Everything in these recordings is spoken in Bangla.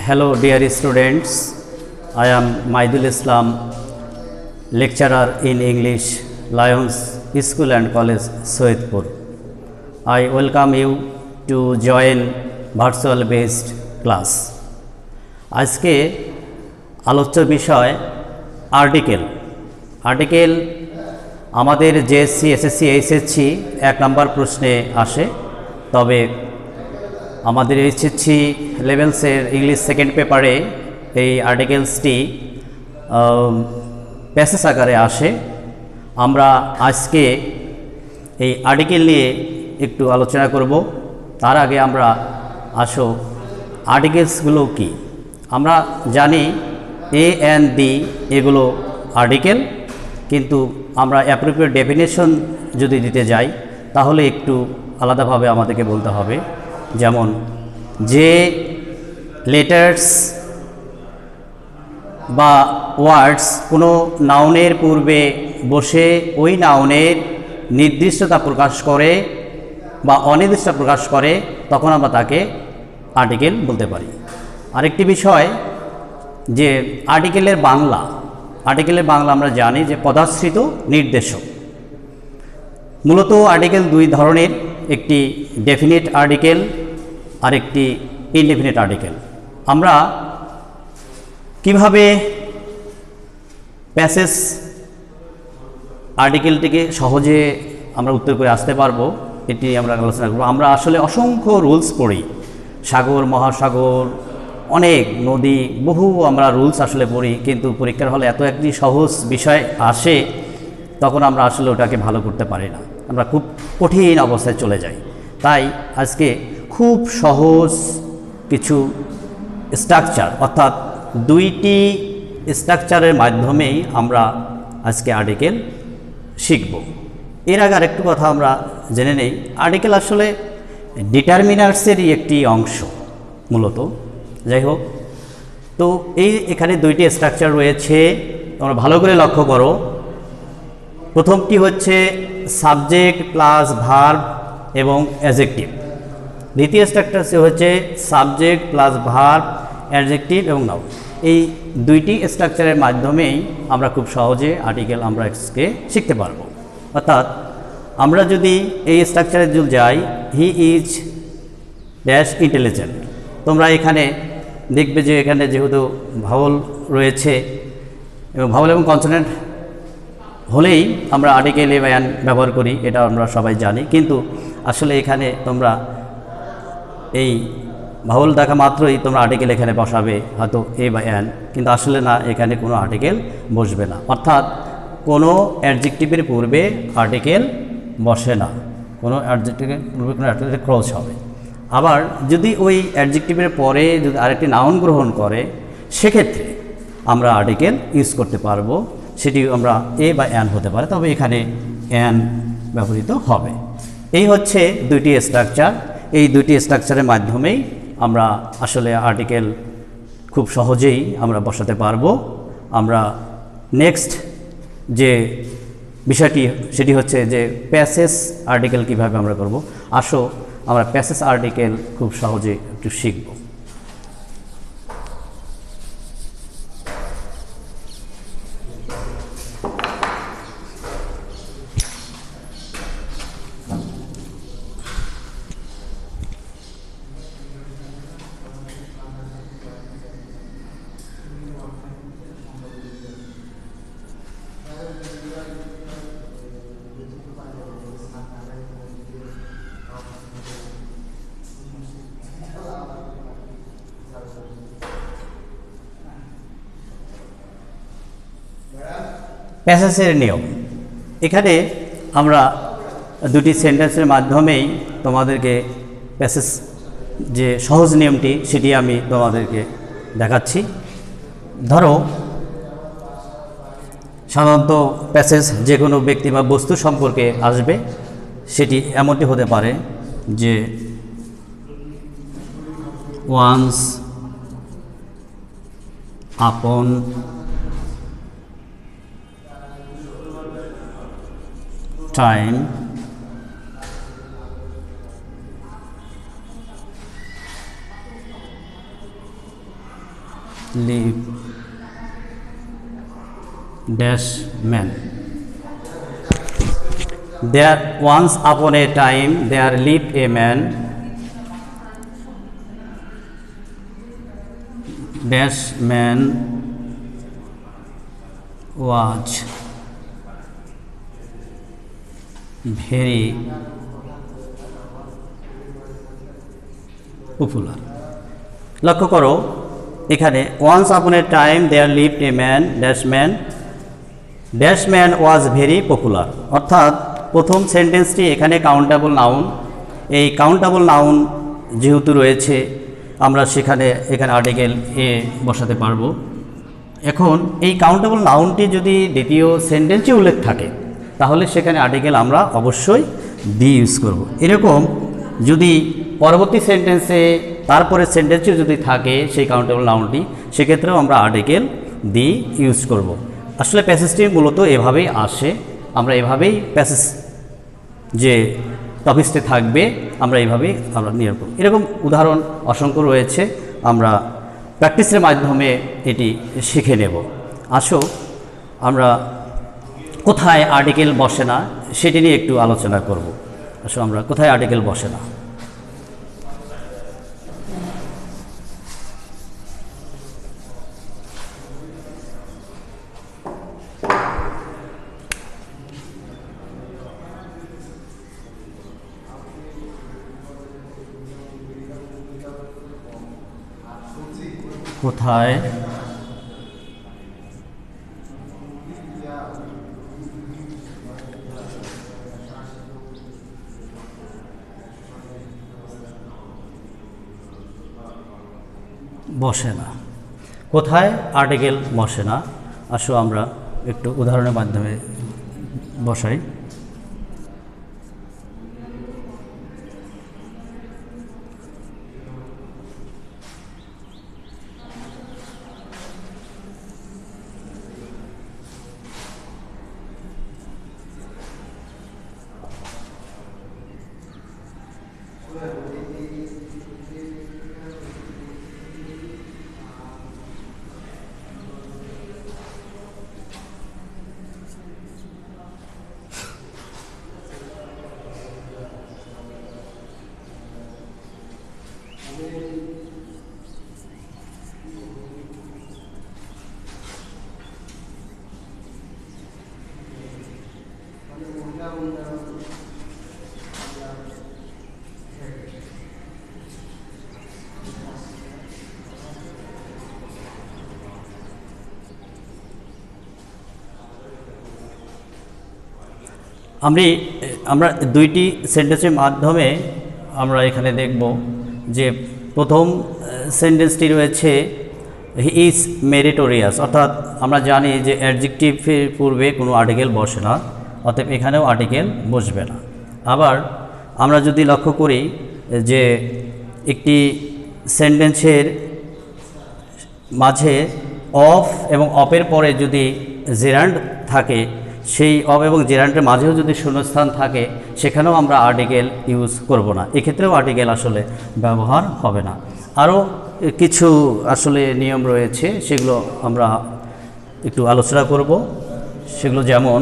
Hello dear students, I am Maidul Islam, lecturer in English, Lions School and College, Soitpur. I welcome you to join virtual based class. আজকে আলোচ্য বিষয় আর্টিকেল আমাদের জেএসসি এসএসসি এইচএসসি 1 নম্বর প্রশ্নে আসে, তবে আমাদের এইচএসসি লেভেলসের ইংলিশ সেকেন্ড পেপারে এই আর্টিকেলসটি প্যাসেজ আকারে আসে। আমরা আজকে এই আর্টিকেল নিয়ে একটু আলোচনা করব। তার আগে আমরা আসো আর্টিকেলসগুলো কি। আমরা জানি এ এন্ড বি এগুলো আর্টিকেল, কিন্তু আমরা অ্যাপ্রোপ্রিয়েট ডেফিনেশন যদি দিতে যাই তাহলে একটু আলাদাভাবে আমাদেরকে বলতে হবে। যেমন যে লেটার্স বা ওয়ার্ডস কোনো নাউনের পূর্বে বসে ওই নাউনের নির্দিষ্টতা প্রকাশ করে বা অনির্দিষ্ট প্রকাশ করে, তখন আমরা তাকে আর্টিকেল বলতে পারি। আরেকটি বিষয় যে আর্টিকেলের বাংলা আমরা জানি যে পদাশ্রিত নির্দেশক। মূলত আর্টিকেল দুই ধরনের, একটি ডেফিনিট আর্টিকেল আর একটি ইনডেফিনিট আর্টিকেল। আমরা কিভাবে প্যাসেজ আর্টিকেলটিকে সহজে আমরা উত্তর করে আসতে পারবো এটি আমরা আলোচনা করব। আমরা আসলে অসংখ্য রুলস পড়ি, সাগর মহাসাগর অনেক নদী বহু আমরা রুলস আসলে পড়ি, কিন্তু পরীক্ষার হলে এত একটি সহজ বিষয় আসে তখন আমরা আসলে ওটাকে ভালো করতে পারি না, আমরা খুব কঠিন অবস্থায় চলে যাই। তাই আজকে খুব সহজ কিছু স্ট্রাকচার, অর্থাৎ দুইটি স্ট্রাকচারের মাধ্যমেই আমরা আজকে আর্টিকেল শিখব। এর আগে আরেকটু কথা আমরা জেনে নেই, আর্টিকেল আসলে ডিটারমিনার্সেরই একটি অংশ মূলত। যাই হোক, তো এখানে দুইটি স্ট্রাকচার রয়েছে, তোমরা ভালো করে লক্ষ্য করো। প্রথমটি হচ্ছে সাবজেক্ট প্লাস ভার্ব এবং অ্যাডজেক্টিভ। দ্বিতীয় স্ট্রাকচার হচ্ছে সাবজেক্ট প্লাস ভার্ব, অ্যাডজেক্টিভ এবং নাউন। এই দুইটি স্ট্রাকচারের মাধ্যমেই আমরা খুব সহজে আর্টিকেল আমরা আজকে শিখতে পারবো। অর্থাৎ আমরা যদি এই স্ট্রাকচারে যদি যাই, হি ইজ ড্যাশ ইন্টেলিজেন্ট, তোমরা এখানে দেখবে যে এখানে যেহেতু ভাওয়াল রয়েছে এবং ভাওয়াল এবং কনসোনেন্ট হলেই আমরা আর্টিকেল এ বা অ্যান ব্যবহার করি, এটা আমরা সবাই জানি। কিন্তু আসলে এখানে তোমরা এই ভাওয়াল দেখা মাত্রই তোমরা আর্টিকেল এখানে বসাবে, হয়তো এ বা অ্যান, কিন্তু আসলে না, এখানে কোনো আর্টিকেল বসবে না। অর্থাৎ কোনো অ্যাডজেক্টিভের পূর্বে আর্টিকেল বসে না, কোনো অ্যাডজেক্টিভের পূর্বে কোনো আর্টিকেল ক্রস হবে। আবার যদি ওই অ্যাডজেক্টিভের পরে যদি আরেকটি নাউন গ্রহণ করে, সেক্ষেত্রে আমরা আর্টিকেল ইউজ করতে পারবো, সেটি আমরা এ বা অ্যান হতে পারে, তবে এখানে অ্যান ব্যবহৃত হবে। এই হচ্ছে দুইটি স্ট্রাকচার। এই দুইটি স্ট্রাকচারের মাধ্যমেই আমরা আসলে আর্টিকেল খুব সহজেই আমরা বসাতে পারবো। আমরা নেক্সট যে বিষয়টি সেটি হচ্ছে যে প্যাসেজ আর্টিকেল কিভাবে আমরা করব। আসো আমরা প্যাসেজ আর্টিকেল খুব সহজে একটু শিখব। প্যাসেজের নিয়ম, এখানে আমরা দুটি সেন্টেন্সের মাধ্যমেই তোমাদেরকে প্যাসেজ যে সহজ নিয়মটি সেটি আমি তোমাদেরকে দেখাচ্ছি। ধরো সাধারণত প্যাসেজ যে কোনো ব্যক্তি বা বস্তু সম্পর্কে আসবে, সেটি এমনটি হতে পারে যে once upon time live dash man. There once upon a time there lived a man dash man was very popular. লক্ষ্য করো এখানে once upon a time there lived a man dash man was very popular, অর্থাৎ প্রথম সেন্টেন্সটি এখানে কাউন্টেবল নাউন। এই কাউন্টেবল নাউন যেহেতু রয়েছে আমরা এখানে আর্টিকেল এ বসাতে পারবো। এখন এই কাউন্টেবল নাউনটি যদি দ্বিতীয় সেন্টেন্সে উল্লেখ থাকে তাহলে সেখানে আর্টিকেল আমরা অবশ্যই বি ইউজ করব। এরকম যদি পরবর্তী সেন্টেন্সে তারপরে সেন্টেন্সে যদি থাকে সেই কাউন্টেবল নাউনটি, সেক্ষেত্রেও আমরা আর্টিকেল দি ইউজ করব। আসলে প্যাসেজটি মূলত এভাবেই আসে, আমরা এভাবেই প্যাসেজ যে টপিকসটি থাকবে আমরা এইভাবেই আমরা নিয়ে করব। এরকম উদাহরণ অসংখ্য রয়েছে, আমরা প্র্যাকটিসের মাধ্যমে এটি শিখে নেব। আসো আমরা কোথায় আর্টিকেল বসে না সেটি নিয়ে একটু আলোচনা করব। আসো আমরা কোথায় আর্টিকেল বসে না। কোথায় বসে না, কোথায় আর্টিকেল বসে না। আসো আমরা একটু উদাহরণের মাধ্যমে বসাই। আমরা দুইটি সেন্টেন্সের মাধ্যমে আমরা এখানে দেখব যে প্রথম সেন্টেন্সটি রয়েছে হি ইজ মেরিটোরিয়াস, অর্থাৎ আমরা জানি যে অ্যাডজেক্টিভের পূর্বে কোনো আর্টিকেল বসে না, অতএব এখানেও আর্টিকেল বসবে না। আবার আমরা যদি লক্ষ্য করি যে একটি সেন্টেন্সের মাঝে অফ এবং অফের পরে যদি জেরান্ড থাকে, সেই অফ এবং জেরান্ডের মাঝেও যদি শূন্যস্থান থাকে সেখানেও আমরা আর্টিকেল ইউজ করব না, এক্ষেত্রেও আর্টিকেল আসলে ব্যবহার হবে না। আরও কিছু আসলে নিয়ম রয়েছে, সেগুলো আমরা একটু আলোচনা করব। সেগুলো যেমন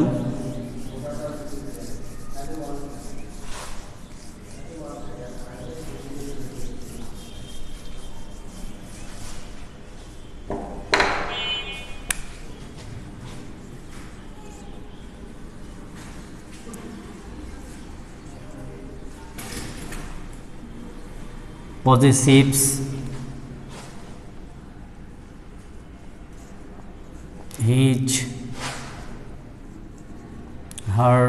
possessives, his, her,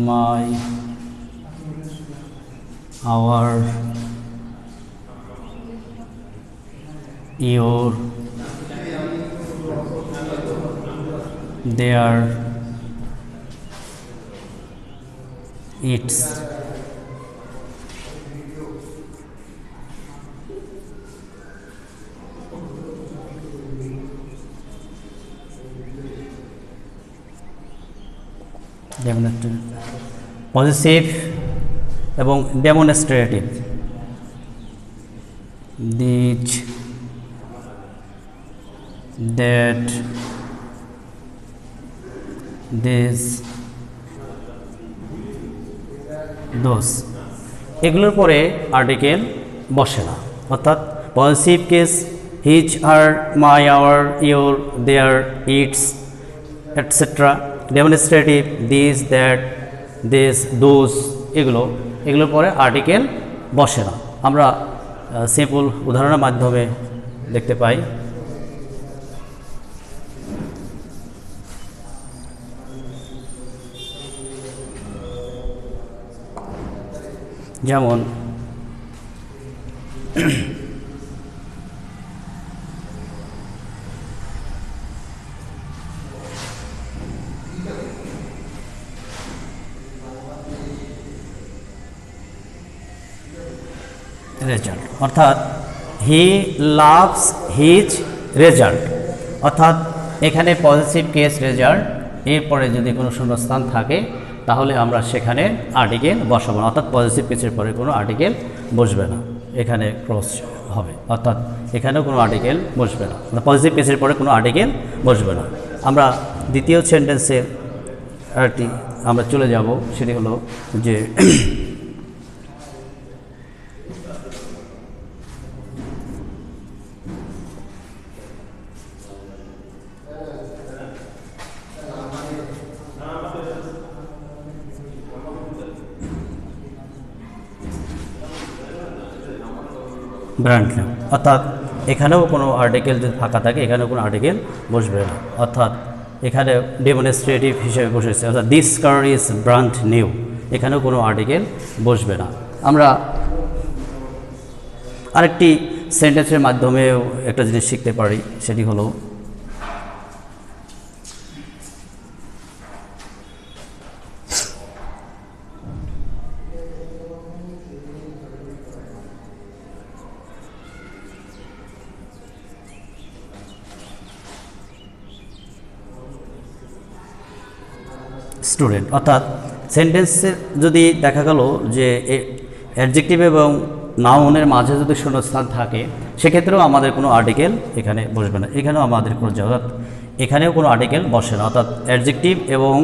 my, our, your, their, its, positive এবং demonstrative. these, that, this, those, এগুলোর পরে আর্টিকেল বসে না। অর্থাৎ possessive case his, her, my, our, your, their, its, etcetera. Demonstrative this, that, this, those, এগুলোর পরে আর্টিকেল বসে না। আমরা সিম্পল উদাহরণের মাধ্যমে দেখতে পাই। যেমন রেজাল্ট, অর্থাৎ হি লাভস হিজ রেজাল্ট। অর্থাৎ এখানে পজিটিভ কেস রেজাল্ট, এরপরে যদি কোনো শূন্যস্থান থাকে তাহলে আমরা সেখানে আর্টিকেল বসাবো না। অর্থাৎ পজিটিভ কেসের পরে কোনো আর্টিকেল বসবে না, এখানে ক্রস হবে। অর্থাৎ এখানেও কোনো আর্টিকেল বসবে না, পজিটিভ কেসের পরে কোনো আর্টিকেল বসবে না। আমরা দ্বিতীয় সেন্টেন্সের আরটি আমরা চলে যাব, সেটি হলো যে ব্র্যান্ড নেম। অর্থাৎ এখানেও কোনো আর্টিকেল যদি ফাঁকা থাকে, এখানেও কোনো আর্টিকেল বসবে না। অর্থাৎ এখানে ডেমনস্ট্রেটিভ হিসেবে বসেছে, অর্থাৎ this car is brand new, এখানেও কোনো আর্টিকেল বসবে না। আমরা আরেকটি সেন্টেন্সের মাধ্যমেও একটা জিনিস শিখতে পারি, সেটি হলো স্টুডেন্ট। অর্থাৎ সেন্টেন্সে যদি দেখা গেল যে অ্যাডজেক্টিভ এবং নাউনের মাঝে যদি শূন্যস্থান থাকে, সেক্ষেত্রেও আমাদের কোনো আর্টিকেল এখানে বসবে না। এখানেও আমাদের কোনো অর্থাৎ এখানেও কোনো আর্টিকেল বসে না। অর্থাৎ অ্যাডজেক্টিভ এবং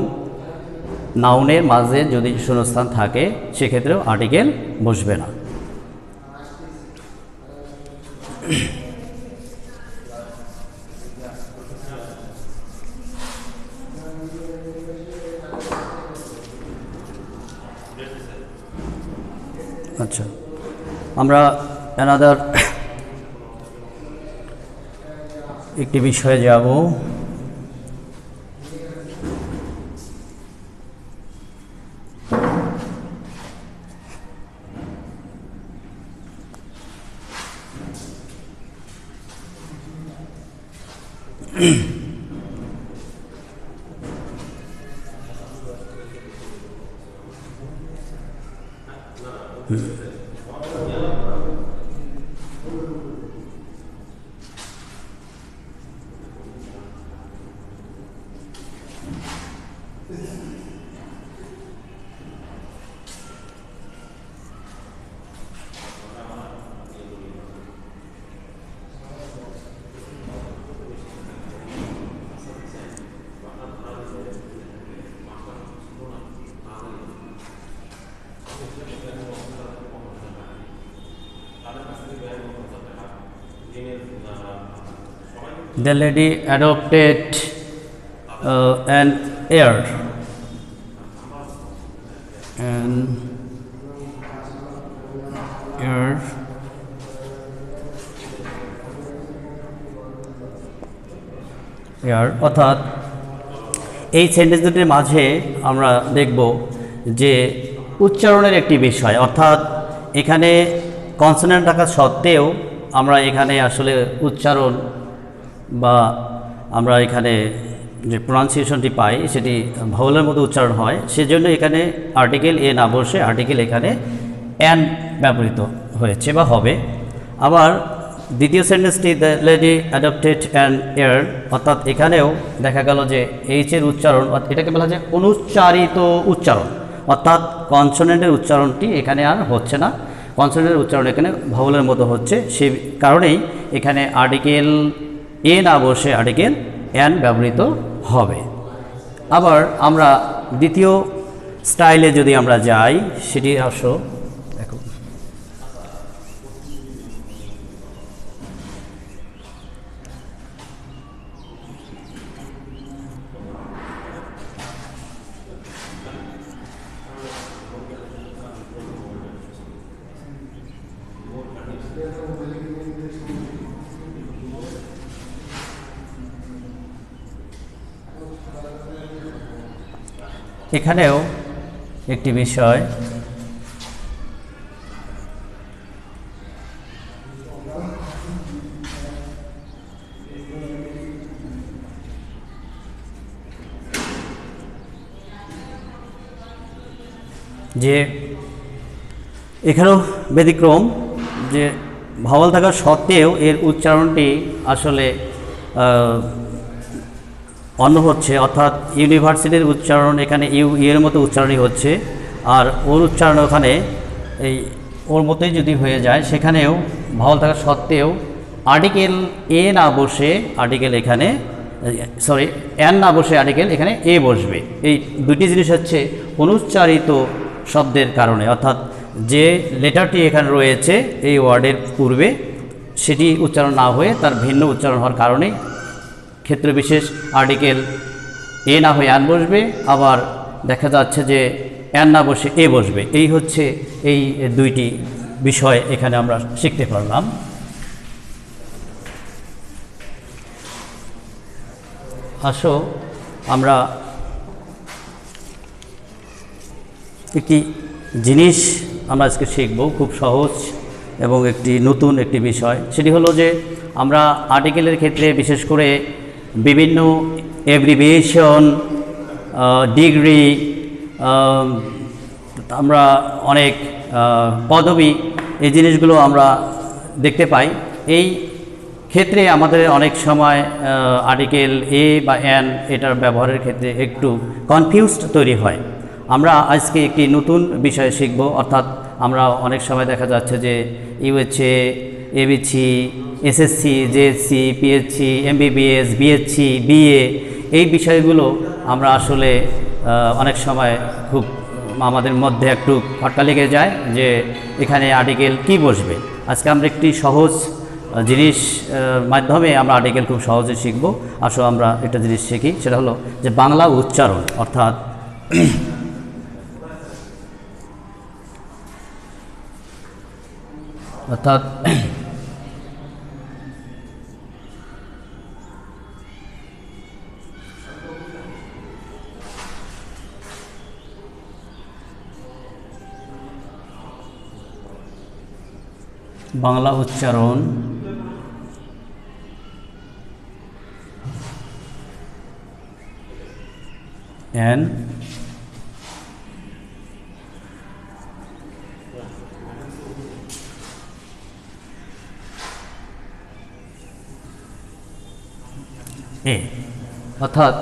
নাউনের মাঝে যদি শূন্যস্থান থাকে, সেক্ষেত্রেও আর্টিকেল বসবে না। আচ্ছা, আমরা অ্যানাদার একটি বিষয়ে যাব। The lady adopted an heir. An heir. অর্থাৎ এই সেন্টেন্স দুটির মাঝে আমরা দেখব যে উচ্চারণের একটি বিষয়। অর্থাৎ এখানে কনসোনেন্ট থাকা সত্ত্বেও আমরা এখানে আসলে উচ্চারণ বা আমরা এখানে যে প্রনাউন্সিয়েশনটি পাই সেটি ভাওয়েলের মতো উচ্চারণ হয়, সেজন্য এখানে আর্টিকেল এ না বসে আর্টিকেল এখানে অ্যান ব্যবহৃত হয়েছে বা হবে। আবার দ্বিতীয় সেন্টেন্সটি the lady adopted an hair, অর্থাৎ এখানেও দেখা গেল যে এইচের উচ্চারণ, এটাকে বলা যায় অনুচ্চারিত উচ্চারণ, অর্থাৎ কনসোনেন্টের উচ্চারণটি এখানে আর হচ্ছে না, কনসোনেন্টের উচ্চারণ এখানে ভাওয়েলের মতো হচ্ছে, সেই কারণেই এখানে আর্টিকেল এ না বসে আর্টিকেল এন ব্যবহৃত হবে। আবার আমরা দ্বিতীয় স্টাইলে যদি আমরা যাই, সেটি আসো দেখো, এখানেও একটি বিষয়, যে এখানেও ব্যতিক্রম, যে ভাওয়াল থাকা সত্ত্বেও এর উচ্চারণটি আসলে অন্য হচ্ছে, অর্থাৎ ইউনিভার্সিটির উচ্চারণ এখানে এর মতো উচ্চারণই হচ্ছে, আর ওর উচ্চারণ ওখানে এই ওর মতোই যদি হয়ে যায়, সেখানেও ভাওয়াল থাকা সত্ত্বেও আর্টিকেল এ না বসে আর্টিকেল এখানে সরি এন না বসে আর্টিকেল এখানে এ বসবে। এই দুটি জিনিস হচ্ছে অনুচ্চারিত শব্দের কারণে, অর্থাৎ যে লেটারটি এখানে রয়েছে এই ওয়ার্ডের পূর্বে, সেটি উচ্চারণ না হয়ে তার ভিন্ন উচ্চারণ হওয়ার কারণে ক্ষেত্র বিশেষ আর্টিকেল এ না হয়ে এন বসবে, আবার দেখা যাচ্ছে যে এন না বসে এ বসবে। এই হচ্ছে এই দুইটি বিষয় এখানে আমরা শিখতে পারলাম। আসো আমরা একটি জিনিস আমরা আজকে শিখব, খুব সহজ এবং একটি নতুন একটি বিষয়। সেটি হলো যে আমরা আর্টিকেলের ক্ষেত্রে বিশেষ করে বিভিন্ন অ্যাব্রিভিয়েশন, ডিগ্রি, আমরা অনেক পদবি, এই জিনিসগুলো আমরা দেখতে পাই। এই ক্ষেত্রে আমাদের অনেক সময় আর্টিকেল এ বা এন এটার ব্যবহারের ক্ষেত্রে একটু কনফিউজড তৈরি হয়। আমরা আজকে একটি নতুন বিষয় শিখব, অর্থাৎ আমরা অনেক সময় দেখা যাচ্ছে যে UHA, ABC, SSC, JSC, PHC, MBBS, BSc, BA, এই বিষয়গুলো আমরা আসলে অনেক সময় খুব আমাদের মধ্যে একটু খটকা লেগে যায় যে এখানে আর্টিকেল কি বসবে। আজকে আমরা একটি সহজ জিনিস মাধ্যমে আমরা আর্টিকেল খুব সহজে শিখব। আসো আমরা একটা জিনিস শিখি, সেটা হলো যে বাংলা উচ্চারণ, অর্থাৎ বাংলা উচ্চারণ এন এ, অর্থাৎ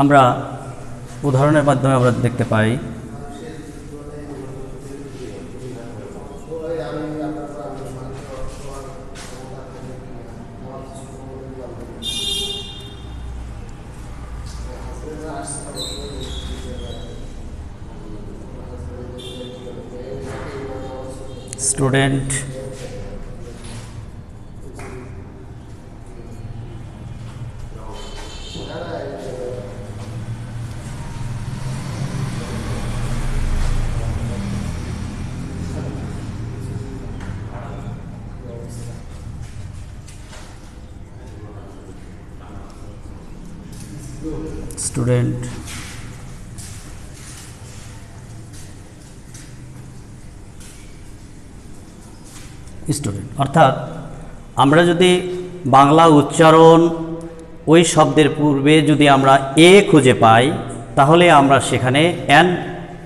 আমরা উদাহরণের মাধ্যমে আমরা দেখতে পাই স্টুডেন্ট, স্টুডেন্ট, স্টুডেন্ট। অর্থাৎ আমরা যদি বাংলা উচ্চারণ ওই শব্দের পূর্বে যদি আমরা এ খুঁজে পাই, তাহলে আমরা সেখানে এন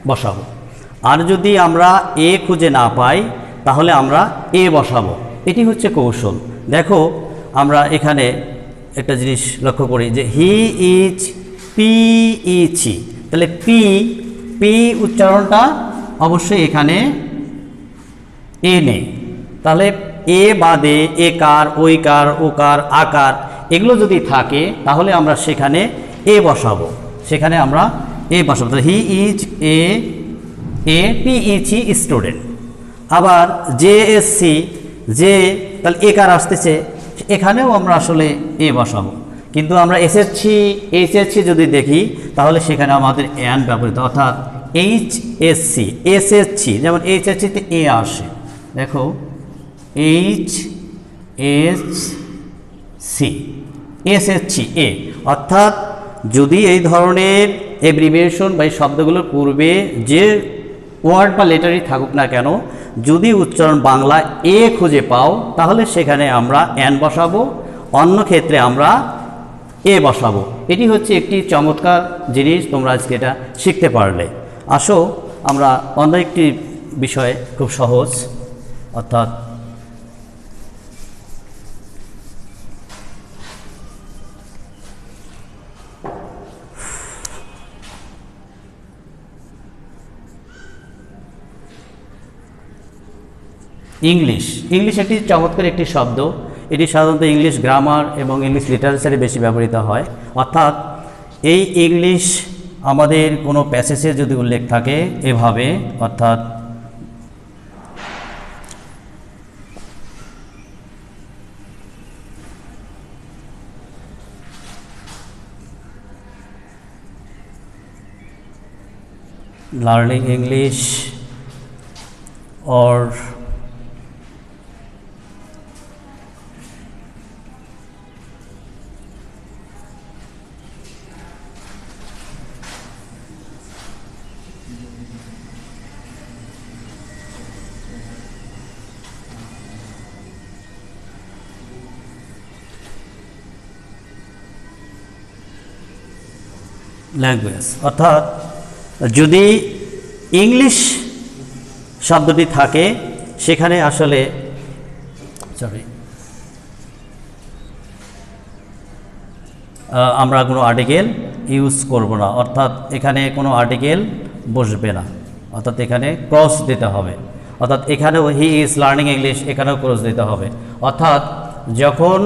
বসাবো, আর যদি আমরা এ খুঁজে না পাই তাহলে আমরা এ বসাবো। এটি হচ্ছে কৌশল। দেখো আমরা এখানে একটা জিনিস লক্ষ্য করি যে হি ইজ পিইচি, তাহলে পি উচ্চারণটা অবশ্যই এখানে এ নেই, তাহলে এ বাদে একার, ঐকার, ওকার, আকার এগুলো যদি থাকে তাহলে আমরা সেখানে এ বসাবো, সেখানে আমরা এ বসাবো। তাহলে হি ইজ এ পিইচি স্টুডেন্ট। আবার জেএসসি, যে তাহলে একার আসতেছে, এখানেও আমরা আসলে এ বসাবো। কিন্তু আমরা এসএসসি এইচএসসি যদি দেখি তাহলে সেখানে আমাদের অ্যান ব্যবহৃত, অর্থাৎ এইচএসসি এসএসসি, যেমন এইচএসসিতে এ আসে, দেখো এইচএসসি এসএসসি এ, অর্থাৎ যদি এই ধরনের এব্রিভিয়েশন বা এই শব্দগুলোর পূর্বে যে ওয়ার্ড বা লেটারই থাকুক না কেন, যদি উচ্চারণ বাংলা এ খুঁজে পাও তাহলে সেখানে আমরা অ্যান বসাবো, অন্য ক্ষেত্রে আমরা এ বসাবো। এটি হচ্ছে একটি চমৎকার জিনিস, তোমরা আজকে এটা শিখতে পারলে। আসো আমরা অন্য একটি বিষয়, খুব সহজ, অর্থাৎ ইংলিশ। ইংলিশ একটি চমৎকার একটি শব্দ, এটি সাধারণত ইংলিশ গ্রামার এবং ইংলিশ লিটারেচারে বেশি ব্যবহৃত হয়। অর্থাৎ এই ইংলিশ আমাদের কোনো প্যাসেজে যদি উল্লেখ থাকে এভাবে, অর্থাৎ লার্নিং ইংলিশ or ল্যাঙ্গুয়েজ, অর্থাৎ যদি ইংলিশ শব্দটি থাকে সেখানে আসলে আমরা কোনো আর্টিকেল ইউজ করব না, অর্থাৎ এখানে কোনো আর্টিকেল বসবে না, অর্থাৎ এখানে ক্রস দিতে হবে। অর্থাৎ এখানেও হি ইজ লার্নিং ইংলিশ, এখানেও ক্রস দিতে হবে। অর্থাৎ যখন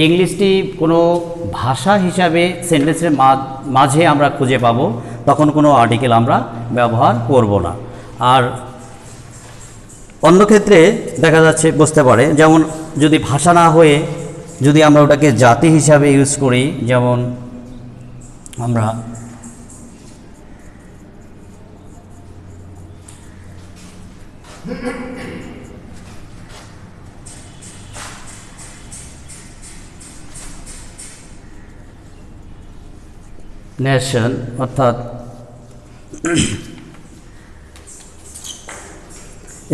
ইংলিশটি কোনো ভাষা হিসাবে সেন্টেন্সের মাঝে আমরা খুঁজে পাবো তখন কোনো আর্টিকেল আমরা ব্যবহার করব না। আর অন্য ক্ষেত্রে দেখা যাচ্ছে বুঝতে পারে, যেমন যদি ভাষা না হয়ে যদি আমরা ওটাকে জাতি হিসাবে ইউজ করি, যেমন আমরা নেশন, অর্থাৎ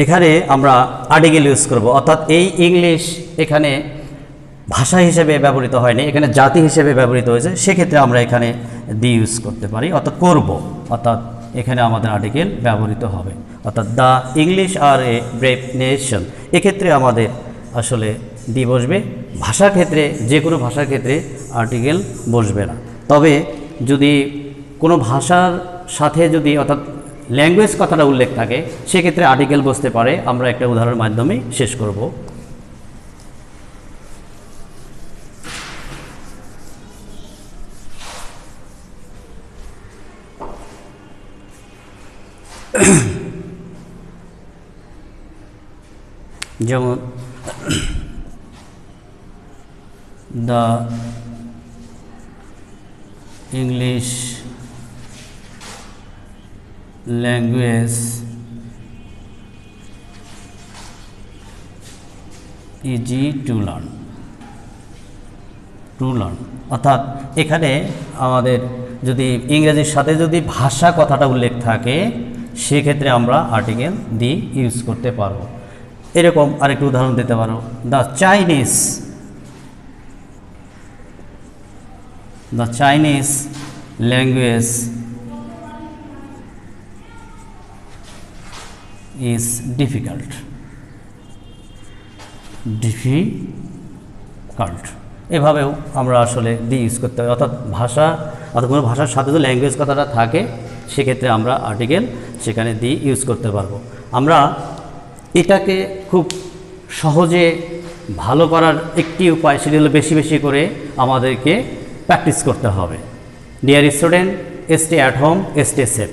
এখানে আমরা আর্টিকেল ইউজ করব, অর্থাৎ এই ইংলিশ এখানে ভাষা হিসেবে ব্যবহৃত হয়নি, এখানে জাতি হিসেবে ব্যবহৃত হয়েছে, সেক্ষেত্রে আমরা এখানে দি ইউজ করতে পারি, অর্থাৎ করব, অর্থাৎ এখানে আমাদের আর্টিকেল ব্যবহৃত হবে। অর্থাৎ দ্য ইংলিশ আর এ ব্রেভ নেশন, এক্ষেত্রে আমাদের আসলে দি বসবে। ভাষার ক্ষেত্রে, যে কোনো ভাষার ক্ষেত্রে আর্টিকেল বসবে না। তবে যদি কোনো ভাষার সাথে যদি অর্থাৎ ল্যাঙ্গুয়েজ কথাটা উল্লেখ থাকে সেক্ষেত্রে আর্টিকেল বসতে পারে। আমরা একটা উদাহরণের মাধ্যমে শেষ করব। যেমন the English language easy to learn, অর্থাৎ এখানে আমাদের যদি ইংরেজির সাথে যদি ভাষা কথাটা উল্লেখ থাকে সেক্ষেত্রে আমরা আর্টিকেল দি ইউজ করতে পারবো। এরকম আরেকটু উদাহরণ দিতে পারো, the Chinese language is difficult, এভাবেও আমরা আসলে দি ইউজ করতে হবে। অর্থাৎ ভাষা, অর্থাৎ কোনো ভাষার সাথে যদি ল্যাঙ্গুয়েজ কথাটা থাকে সেক্ষেত্রে আমরা আর্টিকেল সেখানে দি ইউজ করতে পারবো। আমরা এটাকে খুব সহজে ভালো করার একটি উপায়, সেটি হলো বেশি বেশি করে আমাদেরকে প্র্যাকটিস করতে হবে। Dear student, stay at home, stay safe.